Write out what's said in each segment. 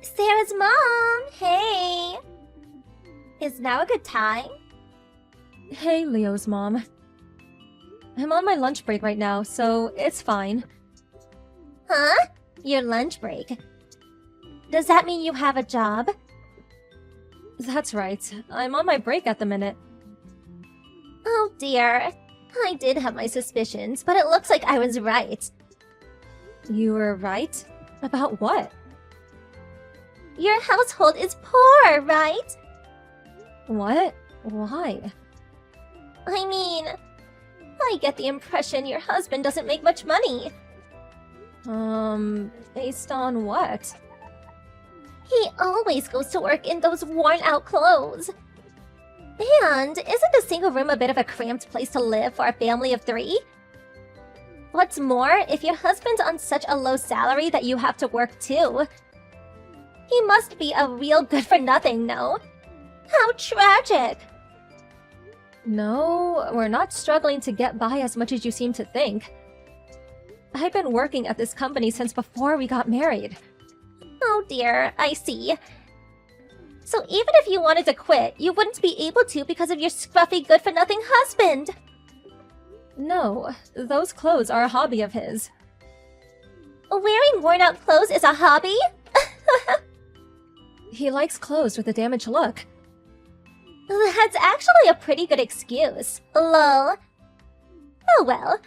Sarah's mom! Hey! Is now a good time? Hey, Leo's mom. I'm on my lunch break right now, so it's fine. Huh? Your lunch break? Does that mean you have a job? That's right. I'm on my break at the minute. Oh dear. I did have my suspicions, but it looks like I was right. You were right? About what? Your household is poor, right? What? Why? I mean, I get the impression your husband doesn't make much money. Based on what? He always goes to work in those worn-out clothes. And isn't a single room a bit of a cramped place to live for a family of 3? What's more, if your husband's on such a low salary that you have to work too, he must be a real good-for-nothing, no? How tragic! No, we're not struggling to get by as much as you seem to think. I've been working at this company since before we got married. Oh dear, I see. So even if you wanted to quit, you wouldn't be able to because of your scruffy good-for-nothing husband! No, those clothes are a hobby of his. Wearing worn-out clothes is a hobby? He likes clothes with a damaged look. That's actually a pretty good excuse. Lol. Oh well.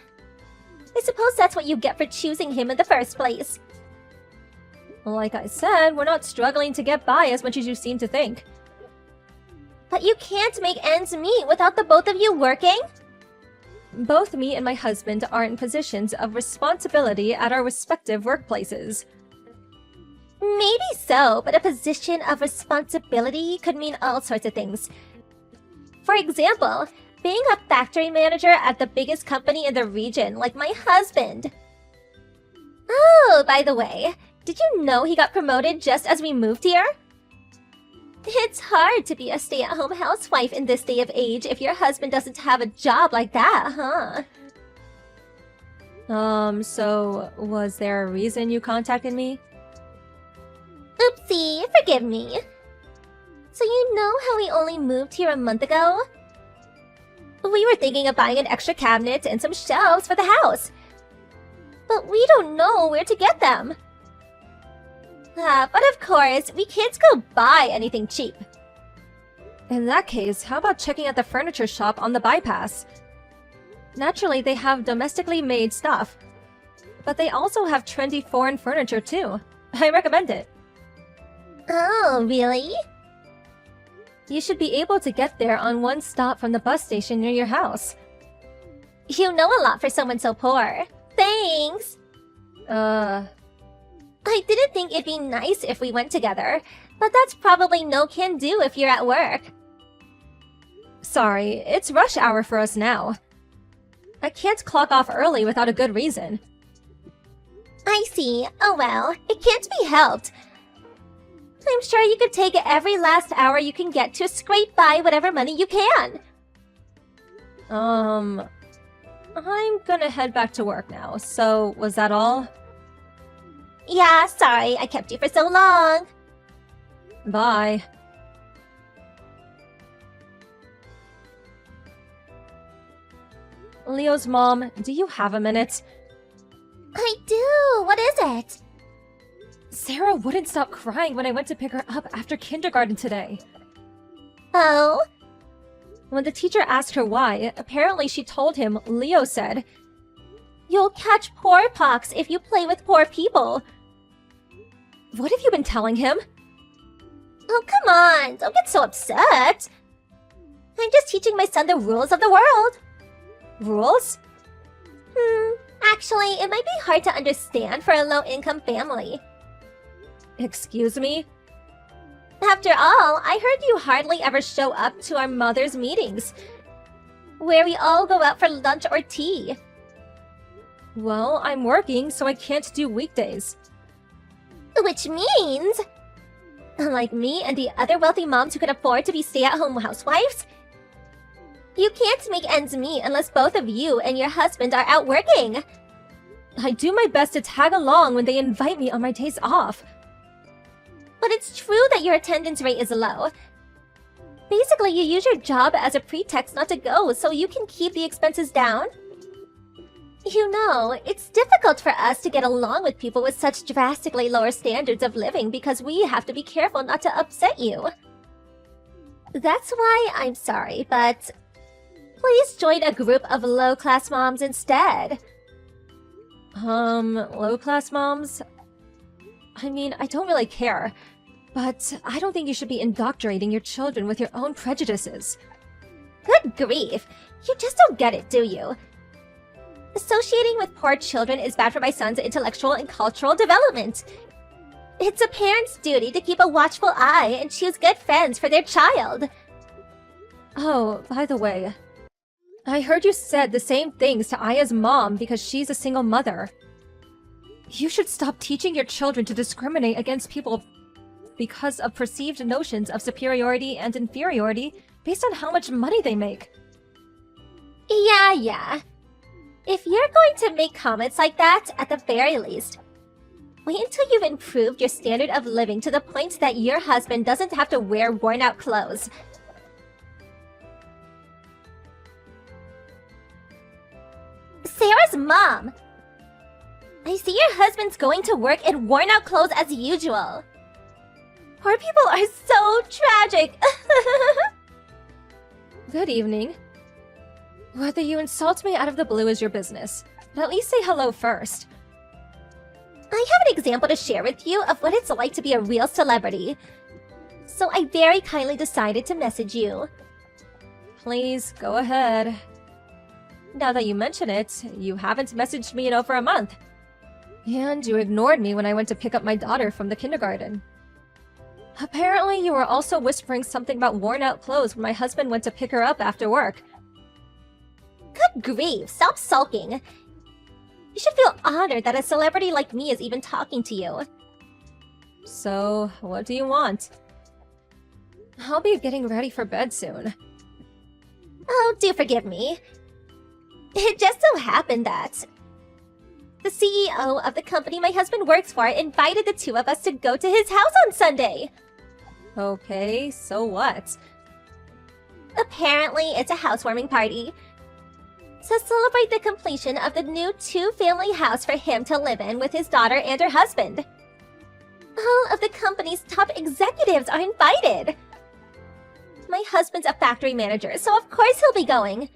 I suppose that's what you get for choosing him in the first place. Like I said, we're not struggling to get by as much as you seem to think. But you can't make ends meet without the both of you working? Both me and my husband are in positions of responsibility at our respective workplaces. Maybe so, but a position of responsibility could mean all sorts of things. For example, being a factory manager at the biggest company in the region, like my husband. Oh, by the way, did you know he got promoted just as we moved here? It's hard to be a stay-at-home housewife in this day of age if your husband doesn't have a job like that, huh? So was there a reason you contacted me? Oopsie, forgive me. So you know how we only moved here a month ago? We were thinking of buying an extra cabinet and some shelves for the house. But we don't know where to get them. But of course, we can't go buy anything cheap. In that case, how about checking out the furniture shop on the bypass? Naturally, they have domestically made stuff. But they also have trendy foreign furniture too. I recommend it. Oh, really? You should be able to get there on one stop from the bus station near your house. You know a lot for someone so poor. Thanks! I didn't think it'd be nice if we went together, but that's probably no can do if you're at work. Sorry, it's rush hour for us now. I can't clock off early without a good reason. I see. Oh well, it can't be helped. I'm sure you could take every last hour you can get to scrape by whatever money you can. I'm gonna head back to work now, so was that all? Yeah, sorry, I kept you for so long. Bye. Leo's mom, do you have a minute? I do. What is it? Sarah wouldn't stop crying when I went to pick her up after kindergarten today. Oh? When the teacher asked her why, apparently she told him Leo said, You'll catch pox if you play with poor people. What have you been telling him? Oh, come on. Don't get so upset. I'm just teaching my son the rules of the world. Rules? Actually, it might be hard to understand for a low-income family. Excuse me? After all, I heard you hardly ever show up to our mother's meetings, where we all go out for lunch or tea. Well, I'm working, so I can't do weekdays. Which means, like me and the other wealthy moms who can afford to be stay-at-home housewives, you can't make ends meet unless both of you and your husband are out working. I do my best to tag along when they invite me on my days off. But it's true that your attendance rate is low. Basically, you use your job as a pretext not to go so you can keep the expenses down. You know, it's difficult for us to get along with people with such drastically lower standards of living because we have to be careful not to upset you. That's why I'm sorry, but please join a group of low-class moms instead. Low-class moms? I mean, I don't really care, but I don't think you should be indoctrinating your children with your own prejudices. Good grief, you just don't get it, do you? Associating with poor children is bad for my son's intellectual and cultural development. It's a parent's duty to keep a watchful eye and choose good friends for their child. Oh, by the way, I heard you said the same things to Aya's mom because she's a single mother. You should stop teaching your children to discriminate against people because of perceived notions of superiority and inferiority based on how much money they make. Yeah. If you're going to make comments like that, at the very least, wait until you've improved your standard of living to the point that your husband doesn't have to wear worn-out clothes. Sarah's mom! I see your husband's going to work in worn-out clothes as usual. Poor people are so tragic! Good evening. Whether you insult me out of the blue is your business, but at least say hello first. I have an example to share with you of what it's like to be a real celebrity. So I very kindly decided to message you. Please, go ahead. Now that you mention it, you haven't messaged me in over a month. And you ignored me when I went to pick up my daughter from the kindergarten. Apparently, you were also whispering something about worn-out clothes when my husband went to pick her up after work. Good grief, stop sulking. You should feel honored that a celebrity like me is even talking to you. So, what do you want? I'll be getting ready for bed soon. Oh, do forgive me. It just so happened that the CEO of the company my husband works for invited the two of us to go to his house on Sunday. Okay, so what? Apparently, it's a housewarming party to celebrate the completion of the new two-family house for him to live in with his daughter and her husband. All of the company's top executives are invited. My husband's a factory manager, so of course he'll be going.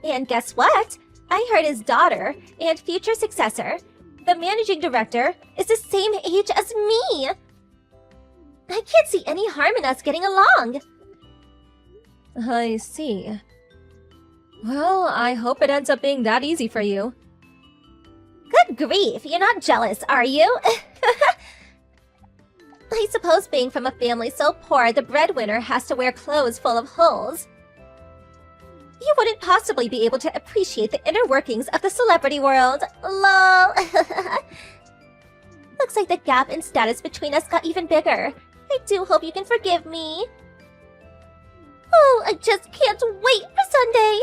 And guess what? I heard his daughter and future successor, the managing director, is the same age as me. I can't see any harm in us getting along. I see. Well, I hope it ends up being that easy for you. Good grief, you're not jealous, are you? I suppose being from a family so poor the breadwinner has to wear clothes full of holes. You wouldn't possibly be able to appreciate the inner workings of the celebrity world. Lol. Looks like the gap in status between us got even bigger. I do hope you can forgive me. Oh, I just can't wait for Sunday.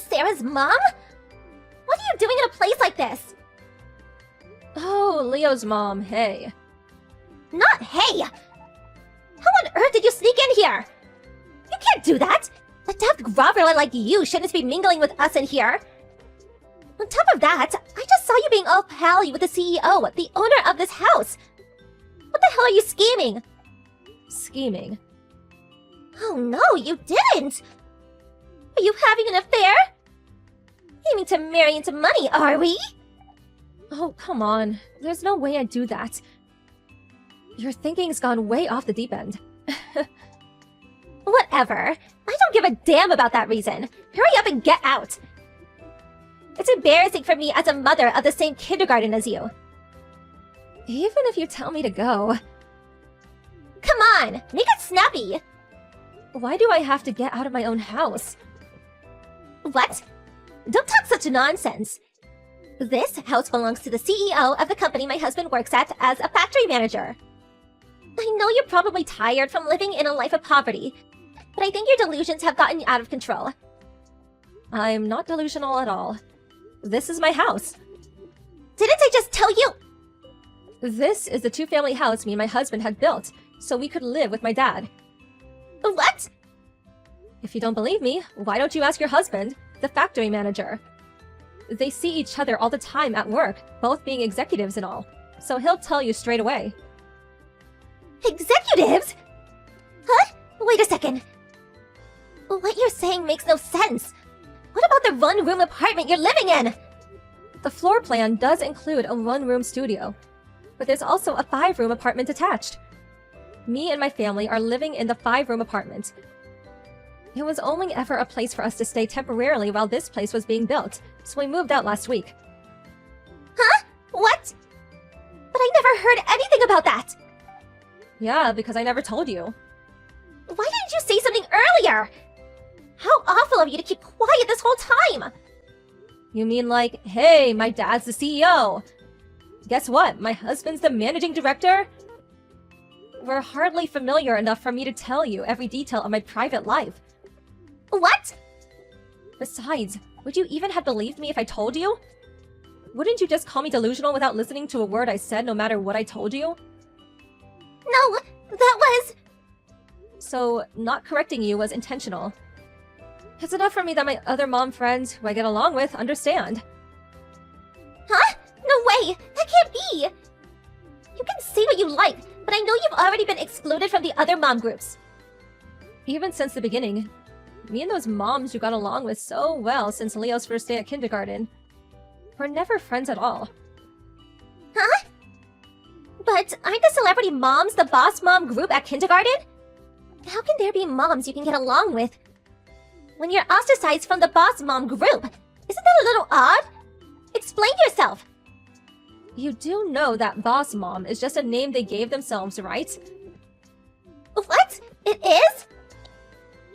Sarah's mom? What are you doing in a place like this? Oh, Leo's mom, hey. Not hey! How on earth did you sneak in here? You can't do that! A daft groveler like you shouldn't be mingling with us in here. On top of that, I just saw you being all pally with the CEO, the owner of this house. What the hell are you scheming? Scheming? Oh no, you didn't! Are you having an affair? Aiming to marry into money, are we? Oh, come on. There's no way I'd do that. Your thinking's gone way off the deep end. Whatever. I don't give a damn about that reason. Hurry up and get out. It's embarrassing for me as a mother of the same kindergarten as you. Even if you tell me to go. Come on, make it snappy. Why do I have to get out of my own house? What? Don't talk such nonsense. This house belongs to the CEO of the company my husband works at as a factory manager. I know you're probably tired from living in a life of poverty, but I think your delusions have gotten out of control. I'm not delusional at all. This is my house. Didn't I just tell you? This is the two-family house me and my husband had built, so we could live with my dad. What? If you don't believe me, why don't you ask your husband, the factory manager? They see each other all the time at work, both being executives and all, so he'll tell you straight away. Executives? Huh? Wait a second. What you're saying makes no sense. What about the one-room apartment you're living in? The floor plan does include a one-room studio, but there's also a 5-room apartment attached. Me and my family are living in the 5-room apartment. It was only ever a place for us to stay temporarily while this place was being built, so we moved out last week. Huh? What? But I never heard anything about that! Yeah, because I never told you. Why didn't you say something earlier? How awful of you to keep quiet this whole time! You mean like, hey, my dad's the CEO. Guess what? My husband's the managing director? We're hardly familiar enough for me to tell you every detail of my private life. What? Besides, would you even have believed me if I told you? Wouldn't you just call me delusional without listening to a word I said no matter what I told you? No, that was... So, not correcting you was intentional. It's enough for me that my other mom friends, who I get along with, understand. Huh? No way! That can't be! You can say what you like, but I know you've already been excluded from the other mom groups. Even since the beginning, me and those moms you got along with so well since Leo's first day at kindergarten, we're never friends at all. Huh? But aren't the celebrity moms the boss mom group at kindergarten? How can there be moms you can get along with when you're ostracized from the boss mom group? Isn't that a little odd? Explain yourself! You do know that boss mom is just a name they gave themselves, right? What? It is?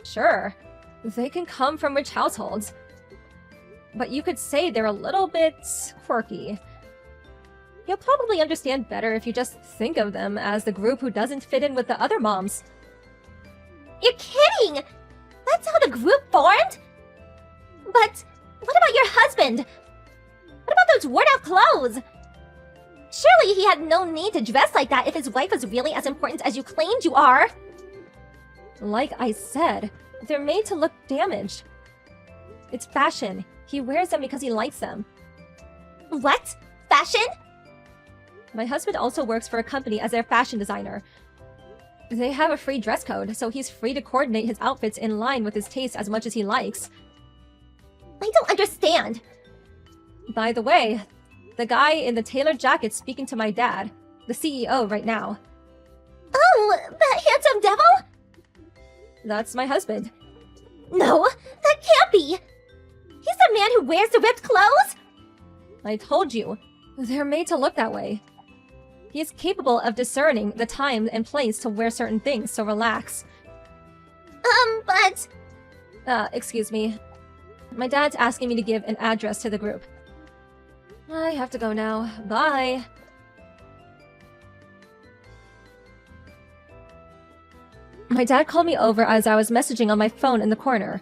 Sure. They can come from rich households. But you could say they're a little bit quirky. You'll probably understand better if you just think of them as the group who doesn't fit in with the other moms. You're kidding! That's how the group formed? But what about your husband? What about those worn-out clothes? Surely he had no need to dress like that if his wife was really as important as you claimed you are. Like I said, they're made to look damaged. It's fashion. He wears them because he likes them. What? Fashion? My husband also works for a company as their fashion designer. They have a free dress code, so he's free to coordinate his outfits in line with his taste as much as he likes. I don't understand. By the way, the guy in the tailored jacket's speaking to my dad, the CEO right now. Oh, that handsome devil? That's my husband. No, that can't be. He's the man who wears the ripped clothes? I told you, they're made to look that way. He is capable of discerning the time and place to wear certain things, so relax. But... Excuse me. My dad's asking me to give an address to the group. I have to go now. Bye! My dad called me over as I was messaging on my phone in the corner.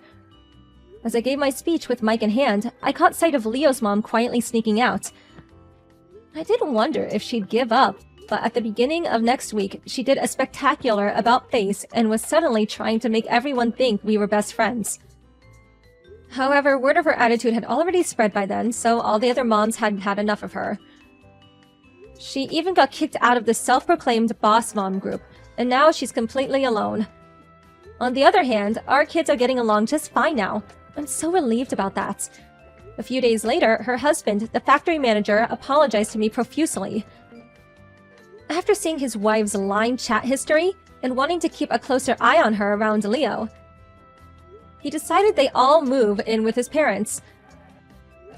As I gave my speech with mic in hand, I caught sight of Leo's mom quietly sneaking out. I did wonder if she'd give up, but at the beginning of next week, she did a spectacular about-face and was suddenly trying to make everyone think we were best friends. However, word of her attitude had already spread by then, so all the other moms had had enough of her. She even got kicked out of the self-proclaimed boss mom group, and now she's completely alone. On the other hand, our kids are getting along just fine now. I'm so relieved about that. A few days later, her husband, the factory manager, apologized to me profusely. After seeing his wife's line chat history and wanting to keep a closer eye on her around Leo, he decided they all move in with his parents.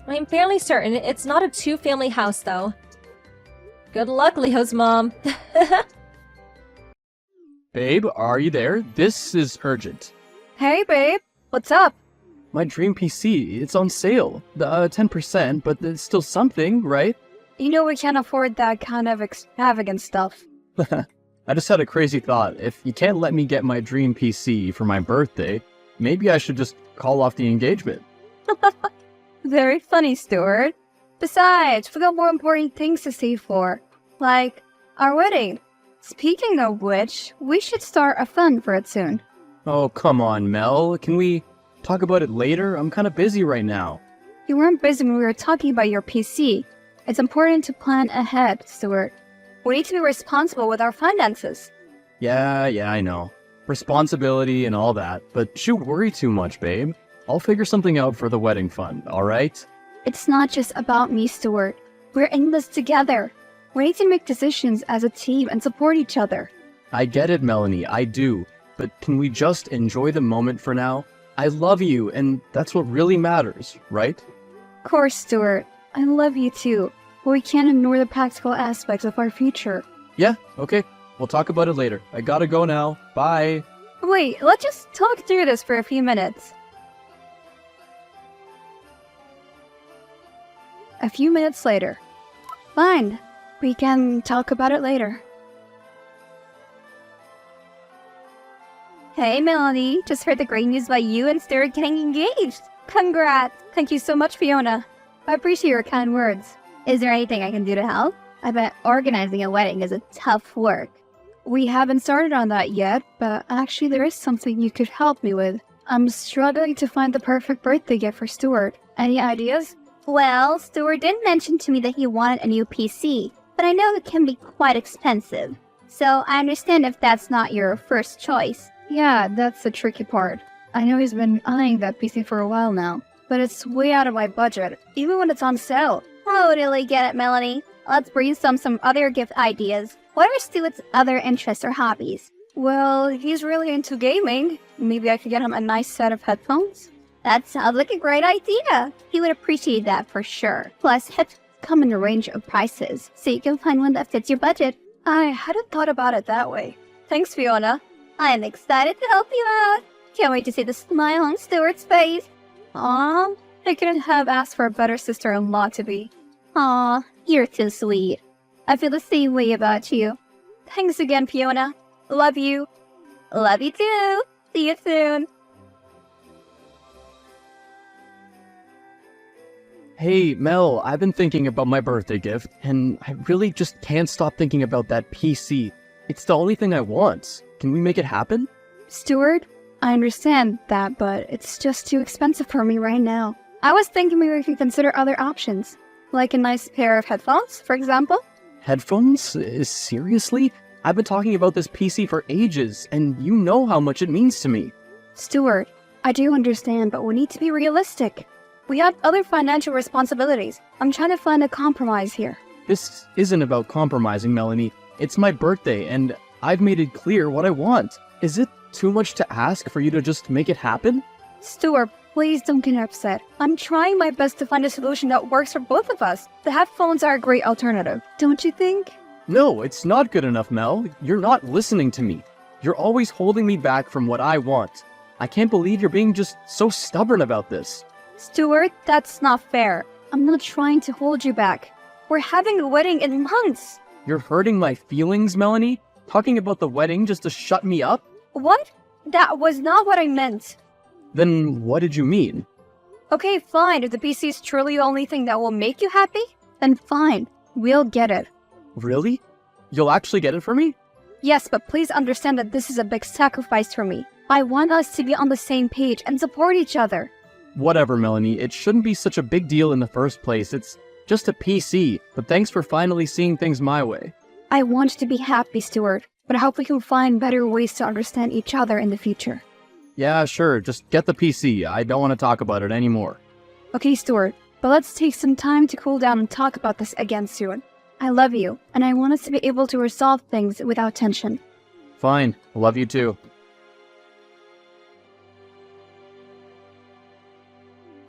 I'm fairly certain it's not a two-family house, though. Good luck, Leo's mom. Babe, are you there? This is urgent. Hey, babe. What's up? My dream PC, it's on sale. 10%, but it's still something, right? You know we can't afford that kind of extravagant stuff. I just had a crazy thought. If you can't let me get my dream PC for my birthday, maybe I should just call off the engagement. Very funny, Stuart. Besides, we got more important things to save for, like our wedding. Speaking of which, we should start a fund for it soon. Oh, come on, Mel. Can we talk about it later? I'm kind of busy right now. You weren't busy when we were talking about your PC. It's important to plan ahead, Stuart. We need to be responsible with our finances. Yeah, I know. Responsibility and all that, but shouldn't worry too much, babe. I'll figure something out for the wedding fund, alright? It's not just about me, Stuart. We're in this together. We need to make decisions as a team and support each other. I get it, Melanie, I do. But can we just enjoy the moment for now? I love you, and that's what really matters, right? Of course, Stuart. I love you too. But we can't ignore the practical aspects of our future. Yeah, okay. We'll talk about it later. I gotta go now. Bye. Wait, let's just talk through this for a few minutes. A few minutes later. Fine. We can talk about it later. Hey, Melanie. Just heard the great news about you and Stuart getting engaged. Congrats. Thank you so much, Fiona. I appreciate your kind words. Is there anything I can do to help? I bet organizing a wedding is a tough work. We haven't started on that yet, but actually there is something you could help me with. I'm struggling to find the perfect birthday gift for Stuart. Any ideas? Well, Stuart did mention to me that he wanted a new PC, but I know it can be quite expensive. So I understand if that's not your first choice. Yeah, that's the tricky part. I know he's been eyeing that PC for a while now, but it's way out of my budget, even when it's on sale. Totally get it, Melanie. Let's brainstorm some other gift ideas. What are Stuart's other interests or hobbies? Well, he's really into gaming. Maybe I could get him a nice set of headphones? That sounds like a great idea. He would appreciate that for sure. Plus, headphones come in a range of prices, so you can find one that fits your budget. I hadn't thought about it that way. Thanks, Fiona. I'm excited to help you out. Can't wait to see the smile on Stuart's face. Aw, I couldn't have asked for a better sister-in-law to be. Aw, you're too sweet. I feel the same way about you. Thanks again, Fiona. Love you. Love you too. See you soon. Hey, Mel, I've been thinking about my birthday gift, and I really just can't stop thinking about that PC. It's the only thing I want. Can we make it happen? Stuart, I understand that, but it's just too expensive for me right now. I was thinking maybe we could consider other options, like a nice pair of headphones, for example. Headphones? Seriously? I've been talking about this PC for ages, and you know how much it means to me. Stuart, I do understand, but we need to be realistic. We have other financial responsibilities. I'm trying to find a compromise here. This isn't about compromising, Melanie. It's my birthday, and I've made it clear what I want. Is it too much to ask for you to just make it happen? Stuart, please don't get upset. I'm trying my best to find a solution that works for both of us. The headphones are a great alternative, don't you think? No, it's not good enough, Mel. You're not listening to me. You're always holding me back from what I want. I can't believe you're being just so stubborn about this. Stuart, that's not fair. I'm not trying to hold you back. We're having a wedding in months. You're hurting my feelings, Melanie? Talking about the wedding just to shut me up? What? That was not what I meant. Then what did you mean? Okay, fine. If the PC is truly the only thing that will make you happy, then fine. We'll get it. Really? You'll actually get it for me? Yes, but please understand that this is a big sacrifice for me. I want us to be on the same page and support each other. Whatever, Melanie. It shouldn't be such a big deal in the first place. It's just a PC, but thanks for finally seeing things my way. I want you to be happy, Stuart, but I hope we can find better ways to understand each other in the future. Yeah, sure. Just get the PC. I don't want to talk about it anymore. Okay, Stuart, but let's take some time to cool down and talk about this again soon. I love you, and I want us to be able to resolve things without tension. Fine. Love you too.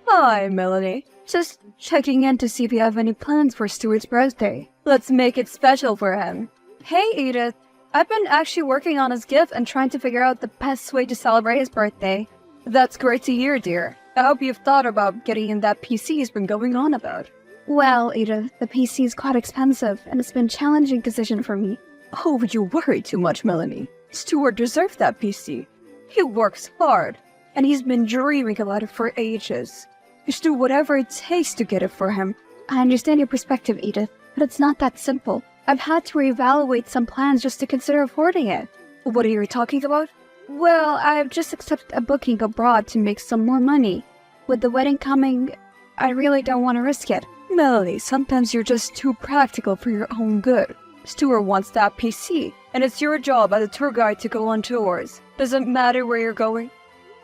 Hi, Melanie. Just checking in to see if you have any plans for Stuart's birthday. Let's make it special for him. Hey, Edith. I've been actually working on his gift and trying to figure out the best way to celebrate his birthday. That's great to hear, dear. I hope you've thought about getting in that PC he's been going on about. Well, Edith, the PC is quite expensive, and it's been a challenging decision for me. Oh, you worry too much, Melanie. Stuart deserves that PC. He works hard, and he's been dreaming about it for ages. You should do whatever it takes to get it for him. I understand your perspective, Edith, but it's not that simple. I've had to reevaluate some plans just to consider affording it. What are you talking about? Well, I've just accepted a booking abroad to make some more money. With the wedding coming, I really don't want to risk it. Melanie, sometimes you're just too practical for your own good. Stuart wants that PC, and it's your job as a tour guide to go on tours. Doesn't matter where you're going.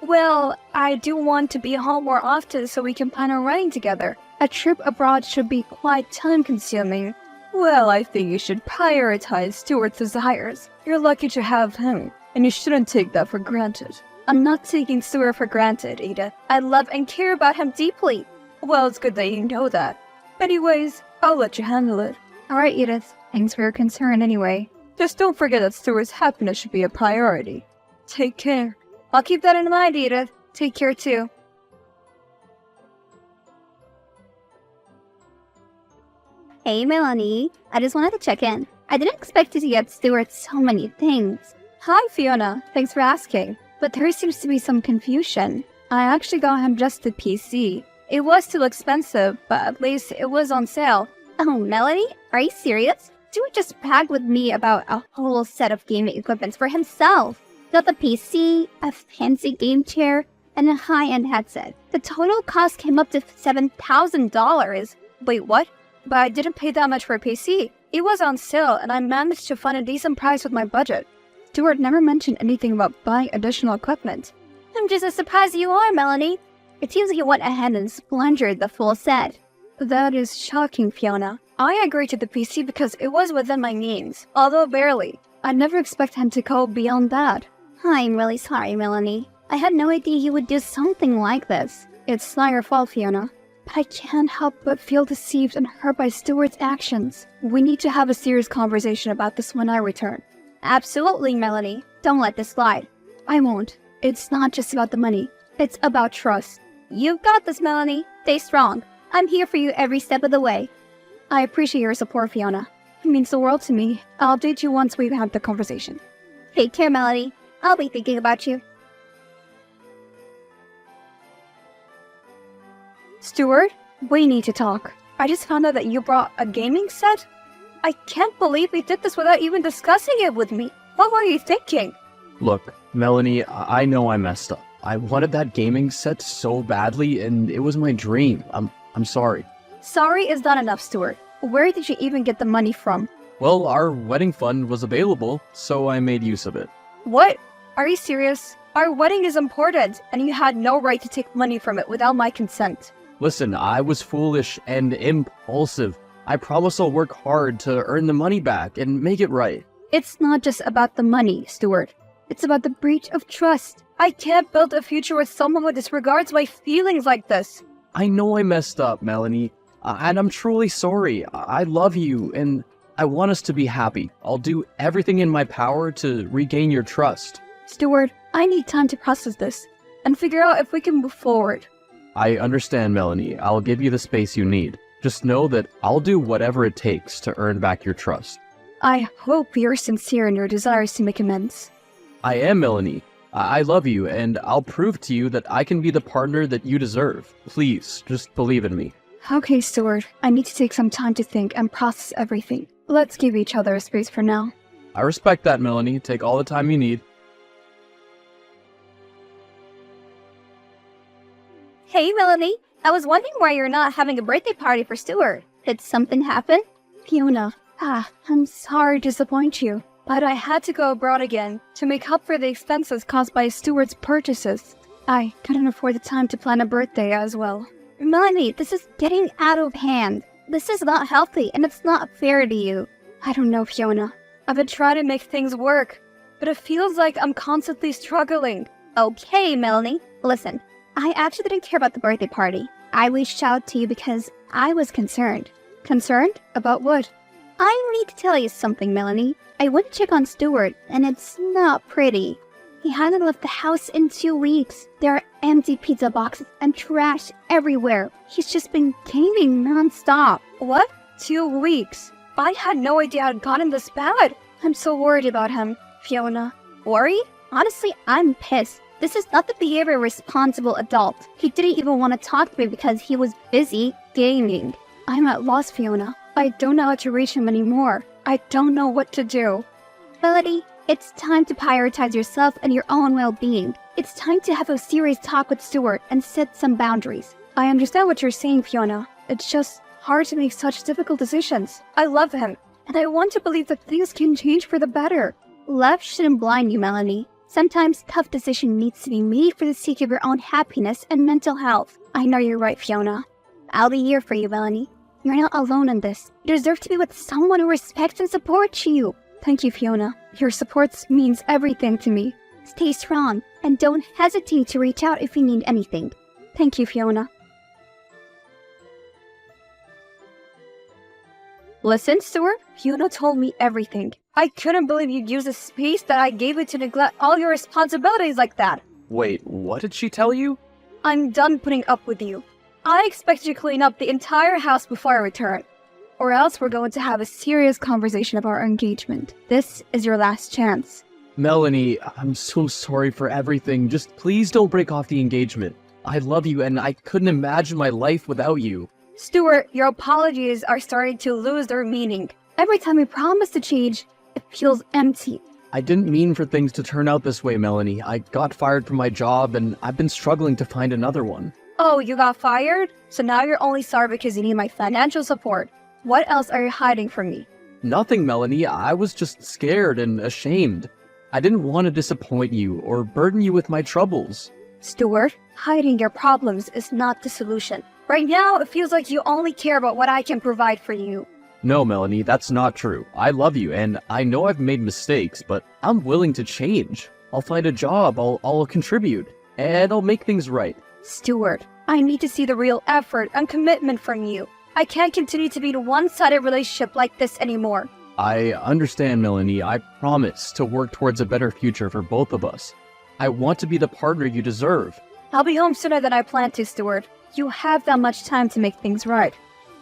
Well, I do want to be home more often so we can plan our wedding together. A trip abroad should be quite time-consuming. Well, I think you should prioritize Stuart's desires. You're lucky to have him, and you shouldn't take that for granted. I'm not taking Stuart for granted, Edith. I love and care about him deeply. Well, it's good that you know that. Anyways, I'll let you handle it. Alright, Edith. Thanks for your concern anyway. Just don't forget that Stuart's happiness should be a priority. Take care. I'll keep that in mind, Edith. Take care too. Hey, Melanie. I just wanted to check in. I didn't expect you to get Stuart so many things. Hi, Fiona. Thanks for asking. But there seems to be some confusion. I actually got him just the PC. It was still expensive, but at least it was on sale. Oh, Melanie? Are you serious? Stuart just bragged with me about a whole set of gaming equipment for himself. Got the PC, a fancy game chair, and a high-end headset. The total cost came up to $7,000. Wait, what? But I didn't pay that much for a PC. It was on sale, and I managed to find a decent price with my budget. Stuart never mentioned anything about buying additional equipment. I'm just as surprised as you are, Melanie. It seems like he went ahead and splundered the full set. That is shocking, Fiona. I agreed to the PC because it was within my means, although barely. I never expect him to go beyond that. I'm really sorry, Melanie. I had no idea you would do something like this. It's not your fault, Fiona. But I can't help but feel deceived and hurt by Stuart's actions. We need to have a serious conversation about this when I return. Absolutely, Melanie. Don't let this slide. I won't. It's not just about the money. It's about trust. You've got this, Melanie. Stay strong. I'm here for you every step of the way. I appreciate your support, Fiona. It means the world to me. I'll update you once we've had the conversation. Take care, Melanie. I'll be thinking about you. Stuart, we need to talk. I just found out that you brought a gaming set? I can't believe you did this without even discussing it with me. What were you thinking? Look, Melanie, I know I messed up. I wanted that gaming set so badly, and it was my dream. I'm sorry. Sorry is not enough, Stuart. Where did you even get the money from? Well, our wedding fund was available, so I made use of it. What? Are you serious? Our wedding is important, and you had no right to take money from it without my consent. Listen, I was foolish and impulsive. I promise I'll work hard to earn the money back and make it right. It's not just about the money, Stuart. It's about the breach of trust. I can't build a future with someone who disregards my feelings like this. I know I messed up, Melanie, and I'm truly sorry. I love you, and I want us to be happy. I'll do everything in my power to regain your trust. Stuart, I need time to process this and figure out if we can move forward. I understand, Melanie. I'll give you the space you need. Just know that I'll do whatever it takes to earn back your trust. I hope you're sincere in your desires to make amends. I am, Melanie. I love you, and I'll prove to you that I can be the partner that you deserve. Please, just believe in me. Okay, Stuart. I need to take some time to think and process everything. Let's give each other a space for now. I respect that, Melanie. Take all the time you need. Hey, Melanie. I was wondering why you're not having a birthday party for Stuart. Did something happen? Fiona, I'm sorry to disappoint you, but I had to go abroad again to make up for the expenses caused by Stuart's purchases. I couldn't afford the time to plan a birthday as well. Melanie, this is getting out of hand. This is not healthy, and it's not fair to you. I don't know, Fiona. I've been trying to make things work, but it feels like I'm constantly struggling. Okay, Melanie. Listen, I actually didn't care about the birthday party. I reached out to you because I was concerned. Concerned? About what? I need to tell you something, Melanie. I went to check on Stuart, and it's not pretty. He hadn't left the house in 2 weeks. There are empty pizza boxes and trash everywhere. He's just been gaming nonstop. What? 2 weeks? I had no idea I'd gotten this bad. I'm so worried about him, Fiona. Worried? Honestly, I'm pissed. This is not the behavior of a responsible adult. He didn't even want to talk to me because he was busy gaming. I'm at loss, Fiona. I don't know how to reach him anymore. I don't know what to do. Melody, it's time to prioritize yourself and your own well-being. It's time to have a serious talk with Stuart and set some boundaries. I understand what you're saying, Fiona. It's just hard to make such difficult decisions. I love him, and I want to believe that things can change for the better. Love shouldn't blind you, Melanie. Sometimes tough decision needs to be made for the sake of your own happiness and mental health. I know you're right, Fiona. I'll be here for you, Melanie. You're not alone in this. You deserve to be with someone who respects and supports you. Thank you, Fiona. Your support means everything to me. Stay strong, and don't hesitate to reach out if you need anything. Thank you, Fiona. Listen, Stuart, Fiona told me everything. I couldn't believe you'd use the space that I gave you to neglect all your responsibilities like that. Wait, what did she tell you? I'm done putting up with you. I expect you to clean up the entire house before I return. Or else we're going to have a serious conversation about our engagement. This is your last chance. Melanie, I'm so sorry for everything. Just please don't break off the engagement. I love you and I couldn't imagine my life without you. Stuart, your apologies are starting to lose their meaning. Every time we promise to change, it feels empty. I didn't mean for things to turn out this way, Melanie. I got fired from my job and I've been struggling to find another one. Oh, you got fired? So now you're only sorry because you need my financial support. What else are you hiding from me? Nothing, Melanie. I was just scared and ashamed. I didn't want to disappoint you or burden you with my troubles. Stuart, hiding your problems is not the solution. Right now, it feels like you only care about what I can provide for you. No, Melanie, that's not true. I love you, and I know I've made mistakes, but I'm willing to change. I'll find a job, I'll contribute, and I'll make things right. Stuart, I need to see the real effort and commitment from you. I can't continue to be in a one-sided relationship like this anymore. I understand, Melanie. I promise to work towards a better future for both of us. I want to be the partner you deserve. I'll be home sooner than I planned to, Stuart. You have that much time to make things right.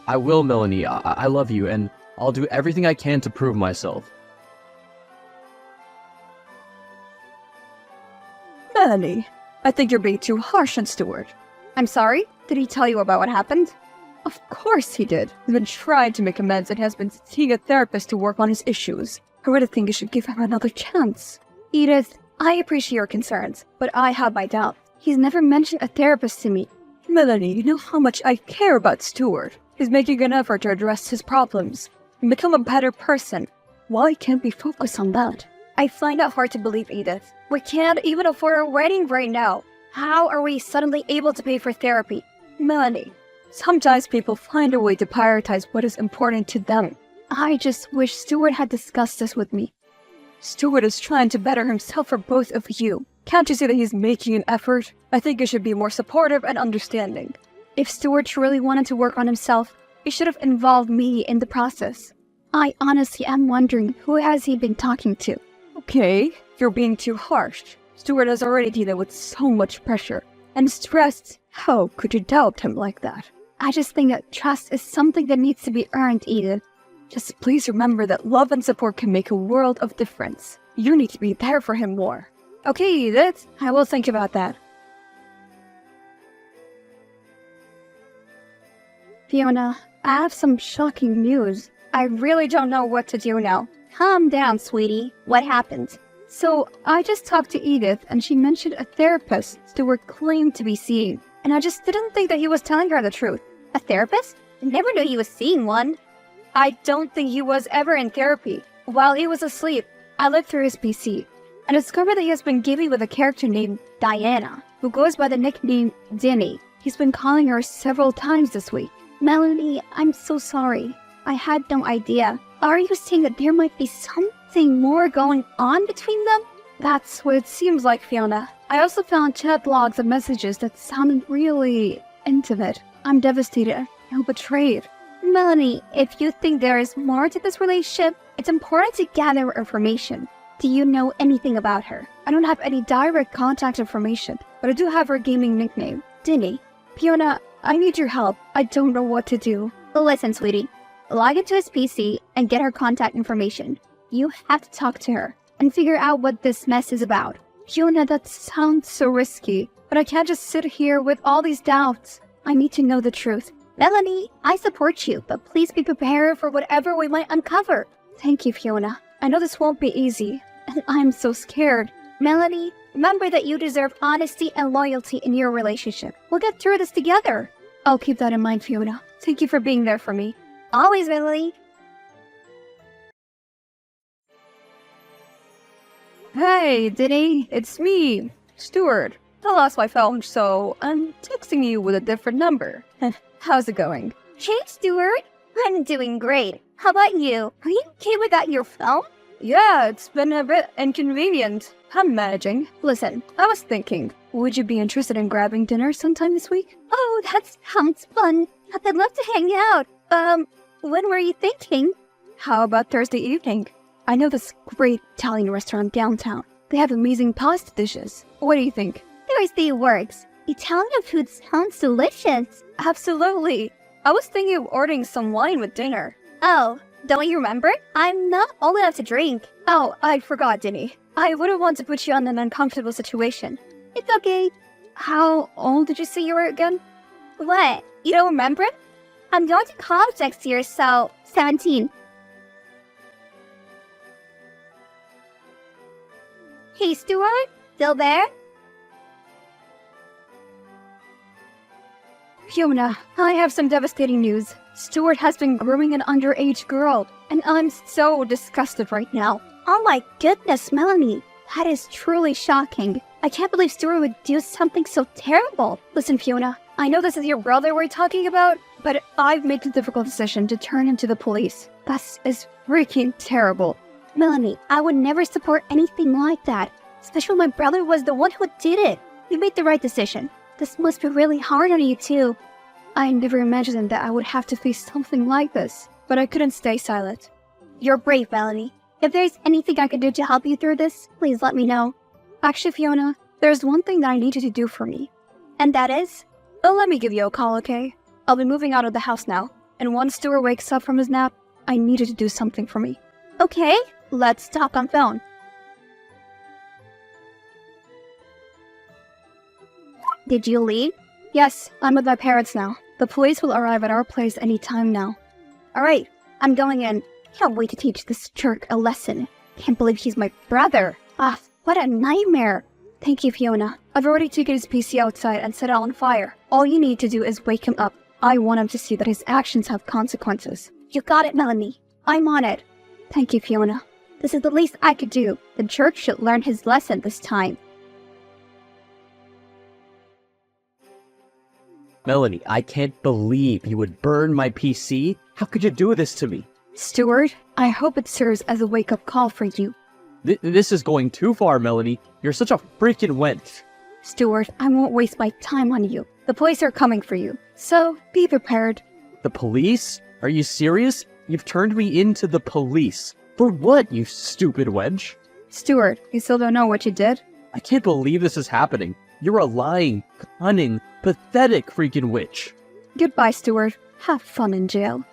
I will, Melanie. I love you, and I'll do everything I can to prove myself. Melanie, I think you're being too harsh on Stuart. I'm sorry? Did he tell you about what happened? Of course he did. He's been trying to make amends and has been seeing a therapist to work on his issues. I really think you should give him another chance. Edith, I appreciate your concerns, but I have my doubts. He's never mentioned a therapist to me. Melanie, you know how much I care about Stuart. He's making an effort to address his problems and become a better person. Why can't we focus on that? I find it hard to believe, Edith. We can't even afford a wedding right now. How are we suddenly able to pay for therapy? Melanie, sometimes people find a way to prioritize what is important to them. I just wish Stuart had discussed this with me. Stuart is trying to better himself for both of you. Can't you see that he's making an effort? I think you should be more supportive and understanding. If Stuart truly wanted to work on himself, he should have involved me in the process. I honestly am wondering, who has he been talking to? Okay, you're being too harsh. Stuart has already dealt with so much pressure and stress. How could you doubt him like that? I just think that trust is something that needs to be earned, Edith. Just please remember that love and support can make a world of difference. You need to be there for him more. Okay, Edith, I will think about that. Fiona, I have some shocking news. I really don't know what to do now. Calm down, sweetie. What happened? So, I just talked to Edith and she mentioned a therapist Stuart claimed to be seeing. And I just didn't think that he was telling her the truth. A therapist? I never knew he was seeing one. I don't think he was ever in therapy. While he was asleep, I looked through his PC and discovered that he has been giving with a character named Diana, who goes by the nickname Dinny. He's been calling her several times this week. Melanie, I'm so sorry. I had no idea. Are you saying that there might be something more going on between them? That's what it seems like, Fiona. I also found chat logs and messages that sounded really intimate. I'm devastated. I feel betrayed. Melanie, if you think there is more to this relationship, it's important to gather information. Do you know anything about her? I don't have any direct contact information, but I do have her gaming nickname, Dinny. Fiona, I need your help. I don't know what to do. Listen, sweetie. Log into his PC and get her contact information. You have to talk to her and figure out what this mess is about. Fiona, that sounds so risky, but I can't just sit here with all these doubts. I need to know the truth. Melanie, I support you, but please be prepared for whatever we might uncover. Thank you, Fiona. I know this won't be easy, and I'm so scared. Melanie, remember that you deserve honesty and loyalty in your relationship. We'll get through this together. I'll keep that in mind, Fiona. Thank you for being there for me. Always, Melanie. Hey, Denny, it's me, Stuart. I lost my phone, so I'm texting you with a different number. How's it going? Hey, Stuart. I'm doing great. How about you? Are you okay without your phone? Yeah, it's been a bit inconvenient. I'm managing. Listen. I was thinking, would you be interested in grabbing dinner sometime this week? Oh, that sounds fun. I'd love to hang out. When were you thinking? How about Thursday evening? I know this great Italian restaurant downtown. They have amazing pasta dishes. What do you think? Thursday works. Italian food sounds delicious. Absolutely. I was thinking of ordering some wine with dinner. Oh, don't you remember? I'm not old enough to drink. Oh, I forgot, Denny. I wouldn't want to put you in an uncomfortable situation. It's okay. How old did you say you were again? What? You don't remember? I'm going to college next year, so 17. Hey, Stuart? Still there? Fiona, I have some devastating news. Stuart has been grooming an underage girl, and I'm so disgusted right now. Oh my goodness, Melanie. That is truly shocking. I can't believe Stuart would do something so terrible. Listen, Fiona, I know this is your brother we're talking about, but I've made the difficult decision to turn him to the police. That is freaking terrible. Melanie, I would never support anything like that. Especially when my brother was the one who did it. You made the right decision. This must be really hard on you too. I never imagined that I would have to face something like this, but I couldn't stay silent. You're brave, Melanie. If there's anything I can do to help you through this, please let me know. Actually, Fiona, there's one thing that I need you to do for me. And that is? Oh, let me give you a call, okay? I'll be moving out of the house now, and once Stuart wakes up from his nap, I need you to do something for me. Okay, let's talk on phone. Did you leave? Yes, I'm with my parents now. The police will arrive at our place any time now. Alright, I'm going in. Can't wait to teach this jerk a lesson. Can't believe he's my brother. Ah, what a nightmare. Thank you, Fiona. I've already taken his PC outside and set it on fire. All you need to do is wake him up. I want him to see that his actions have consequences. You got it, Melanie. I'm on it. Thank you, Fiona. This is the least I could do. The jerk should learn his lesson this time. Melanie, I can't believe you would burn my PC. How could you do this to me? Stuart, I hope it serves as a wake-up call for you. This is going too far, Melanie. You're such a freaking wench. Stuart, I won't waste my time on you. The police are coming for you, so be prepared. The police? Are you serious? You've turned me into the police. For what, you stupid wench? Stuart, you still don't know what you did? I can't believe this is happening. You're a lying, cunning, pathetic freaking witch. Goodbye, Stuart. Have fun in jail.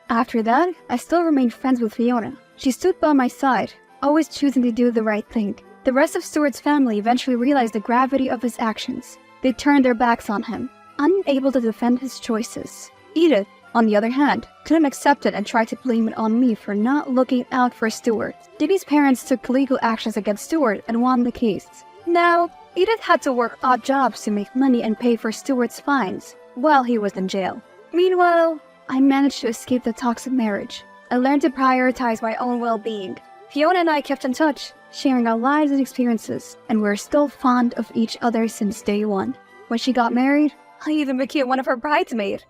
After that, I still remained friends with Fiona. She stood by my side, always choosing to do the right thing. The rest of Stuart's family eventually realized the gravity of his actions. They turned their backs on him, unable to defend his choices. Edith, on the other hand, couldn't accept it and tried to blame it on me for not looking out for Stuart. Diddy's parents took legal actions against Stuart and won the case. Now, Edith had to work odd jobs to make money and pay for Stuart's fines while he was in jail. Meanwhile, I managed to escape the toxic marriage. I learned to prioritize my own well-being. Fiona and I kept in touch, sharing our lives and experiences, and we're still fond of each other since day one. When she got married, I even became one of her bridesmaids.